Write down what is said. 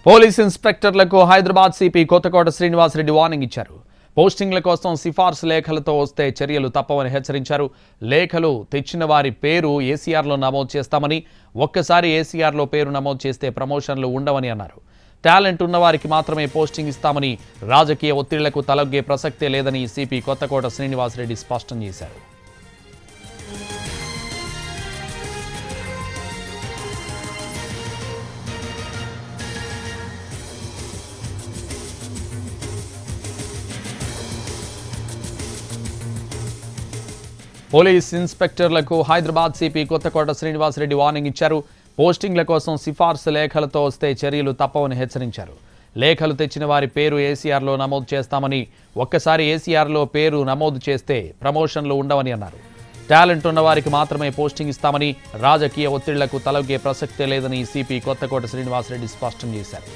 Police ఇన్స్పెక్టర్లకు Hyderabad CP Kothakota Srinivas Reddy warning ఇచ్చారు. పోస్టింగ్ల కోసం సిఫార్సు లేఖలతో వస్తే చర్యలు తప్పవని హెచ్చరించారు. లేఖలు తెచ్చిన వారి పేరు ఏసీఆర్లో నమోదు చేస్తామని, ఒక్కసారి ఏసీఆర్లో పేరు నమోదు చేస్తే ప్రమోషన్లు ఉండవని అన్నారు. టాలెంట్ ఉన్నవారికి మాత్రమే పోస్టింగ్ ఇస్తామని, రాజకీయ ఒత్తిళ్లకు తలొగ్గే ప్రసక్తే లేదని సిపి కొత్తకోట శ్రీనివాస్ రెడ్డి స్పష్టం చేశారు. పోలీస్ ఇన్స్పెక్టర్లకు హైదరాబాద్ సిపి కొత్తకోట శ్రీనివాస్ రెడ్డి వార్నింగ్ ఇచ్చారు. పోస్టింగ్ల కోసం సిఫార్సు లేఖలతో వస్తే చర్యలు తప్పవని హెచ్చరించారు. లేఖలు తెచ్చిన వారి పేరు ఏసీఆర్లో నమోదు చేస్తామని, ఒక్కసారి ఏసీఆర్లో పేరు నమోదు చేస్తే ప్రమోషన్లు ఉండవని అన్నారు. టాలెంట్ ఉన్న వారికి మాత్రమే పోస్టింగ్ ఇస్తామని, రాజకీయ ఒత్తిళ్లకు తలొగ్గే ప్రసక్తే లేదని సిపి కొత్తకోట శ్రీనివాస్ రెడ్డి స్పష్టం చేశారు.